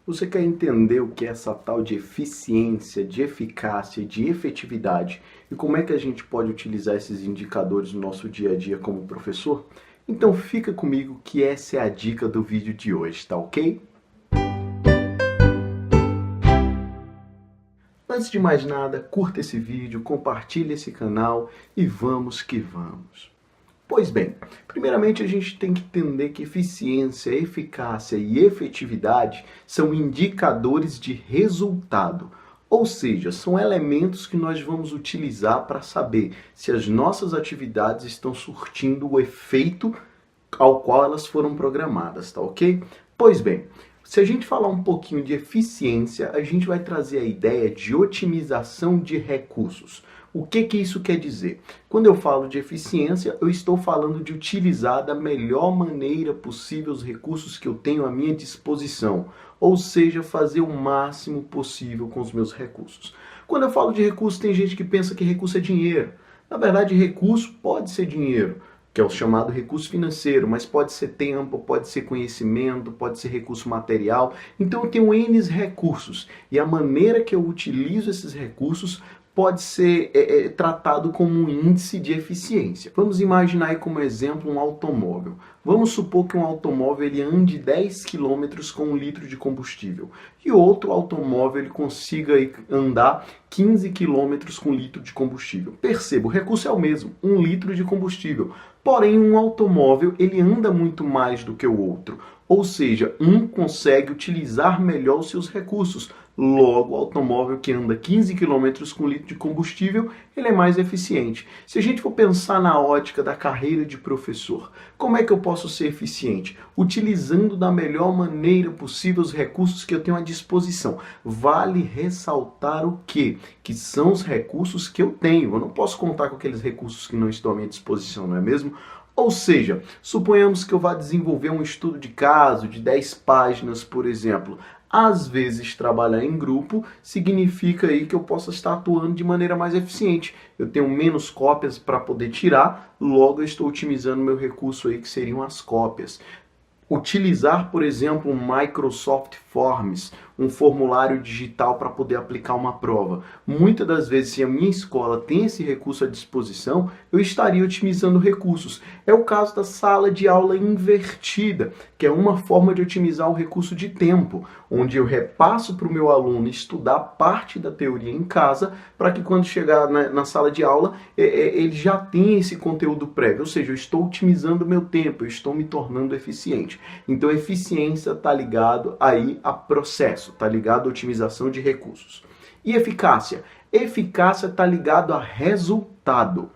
Você quer entender o que é essa tal de eficiência, de eficácia, de efetividade e como é que a gente pode utilizar esses indicadores no nosso dia a dia como professor? Então fica comigo que essa é a dica do vídeo de hoje, tá ok? Antes de mais nada, curta esse vídeo, compartilhe esse canal e vamos que vamos. Pois bem, primeiramente a gente tem que entender que eficiência, eficácia e efetividade são indicadores de resultado, ou seja, são elementos que nós vamos utilizar para saber se as nossas atividades estão surtindo o efeito ao qual elas foram programadas, tá ok? Pois bem, se a gente falar um pouquinho de eficiência, a gente vai trazer a ideia de otimização de recursos. O que isso quer dizer? Quando eu falo de eficiência, eu estou falando de utilizar da melhor maneira possível os recursos que eu tenho à minha disposição, ou seja, fazer o máximo possível com os meus recursos. Quando eu falo de recursos, tem gente que pensa que recurso é dinheiro. Na verdade, recurso pode ser dinheiro, que é o chamado recurso financeiro, mas pode ser tempo, pode ser conhecimento, pode ser recurso material. Então eu tenho N recursos e a maneira que eu utilizo esses recursos pode ser tratado como um índice de eficiência. Vamos imaginar aí como exemplo um automóvel. Vamos supor que um automóvel ele ande 10 km com 1 litro de combustível e outro automóvel ele consiga andar 15 km com 1 litro de combustível. Perceba, o recurso é o mesmo, 1 litro de combustível. Porém, um automóvel ele anda muito mais do que o outro. Ou seja, um consegue utilizar melhor os seus recursos. Logo, o automóvel que anda 15 km com 1 litro de combustível, ele é mais eficiente. Se a gente for pensar na ótica da carreira de professor, como é que eu posso ser eficiente? Utilizando da melhor maneira possível os recursos que eu tenho à disposição. Vale ressaltar o quê? Que são os recursos que eu tenho. Eu não posso contar com aqueles recursos que não estão à minha disposição, não é mesmo? Ou seja, suponhamos que eu vá desenvolver um estudo de caso de 10 páginas, por exemplo. Às vezes, trabalhar em grupo significa aí que eu possa estar atuando de maneira mais eficiente. Eu tenho menos cópias para poder tirar, logo eu estou otimizando meu recurso aí que seriam as cópias. Utilizar, por exemplo, um Microsoft Forms, um formulário digital para poder aplicar uma prova. Muitas das vezes, se a minha escola tem esse recurso à disposição, eu estaria otimizando recursos. É o caso da sala de aula invertida, que é uma forma de otimizar o recurso de tempo, onde eu repasso para o meu aluno estudar parte da teoria em casa, para que quando chegar na sala de aula, ele já tenha esse conteúdo prévio. Ou seja, eu estou otimizando o meu tempo, eu estou me tornando eficiente. Então, eficiência está ligado aí a processo, está ligado à otimização de recursos. E eficácia? Eficácia está ligado a resultado,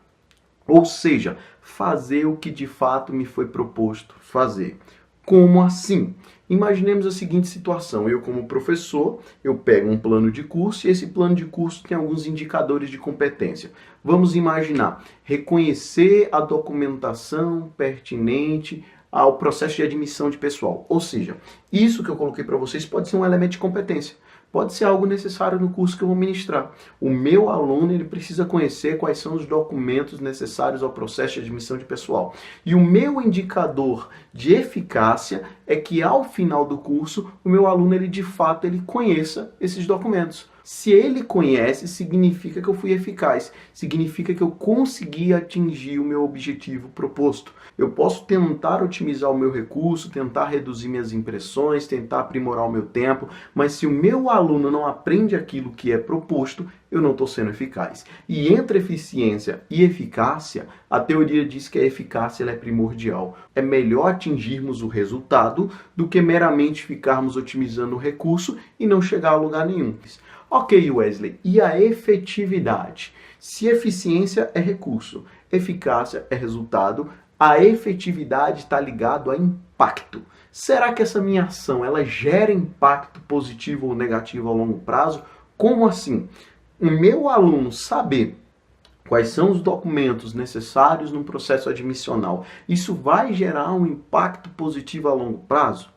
ou seja, fazer o que de fato me foi proposto fazer. Como assim? Imaginemos a seguinte situação, eu como professor, eu pego um plano de curso e esse plano de curso tem alguns indicadores de competência. Vamos imaginar, reconhecer a documentação pertinente ao processo de admissão de pessoal. Ou seja, isso que eu coloquei para vocês pode ser um elemento de competência. Pode ser algo necessário no curso que eu vou ministrar. O meu aluno ele precisa conhecer quais são os documentos necessários ao processo de admissão de pessoal. E o meu indicador de eficácia é que ao final do curso, o meu aluno ele de fato ele conheça esses documentos. Se ele conhece, significa que eu fui eficaz, significa que eu consegui atingir o meu objetivo proposto. Eu posso tentar otimizar o meu recurso, tentar reduzir minhas impressões, tentar aprimorar o meu tempo, mas se o meu aluno não aprende aquilo que é proposto, eu não estou sendo eficaz. E entre eficiência e eficácia, a teoria diz que a eficácia ela é primordial. É melhor atingirmos o resultado do que meramente ficarmos otimizando o recurso e não chegar a lugar nenhum. Ok, Wesley, e a efetividade? Se eficiência é recurso, eficácia é resultado, a efetividade está ligado a impacto. Será que essa minha ação ela gera impacto positivo ou negativo a longo prazo? Como assim? O meu aluno saber quais são os documentos necessários no processo admissional, isso vai gerar um impacto positivo a longo prazo?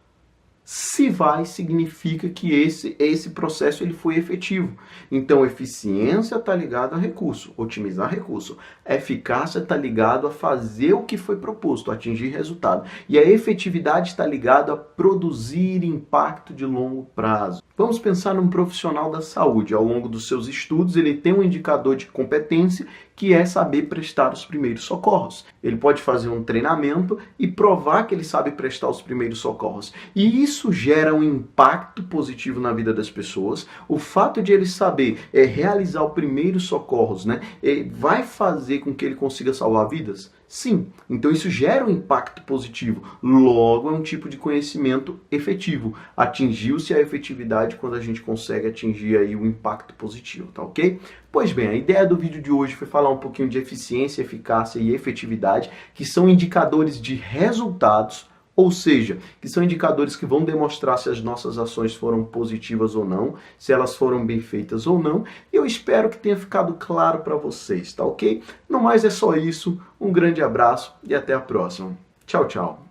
Se vai, significa que esse processo ele foi efetivo. Então, eficiência está ligado a recurso, otimizar recurso. Eficácia está ligado a fazer o que foi proposto, atingir resultado. E a efetividade está ligado a produzir impacto de longo prazo. Vamos pensar num profissional da saúde. Ao longo dos seus estudos, ele tem um indicador de competência que é saber prestar os primeiros socorros. Ele pode fazer um treinamento e provar que ele sabe prestar os primeiros socorros. E isso gera um impacto positivo na vida das pessoas. O fato de ele saber realizar os primeiros socorros, vai fazer com que ele consiga salvar vidas? Sim. Então isso gera um impacto positivo. Logo, é um tipo de conhecimento efetivo. Atingiu-se a efetividade quando a gente consegue atingir aí o impacto positivo, tá ok? Pois bem, a ideia do vídeo de hoje foi falar um pouquinho de eficiência, eficácia e efetividade, que são indicadores de resultados, ou seja, que são indicadores que vão demonstrar se as nossas ações foram positivas ou não, se elas foram bem feitas ou não. E eu espero que tenha ficado claro para vocês, tá ok? No mais é só isso, um grande abraço e até a próxima. Tchau, tchau.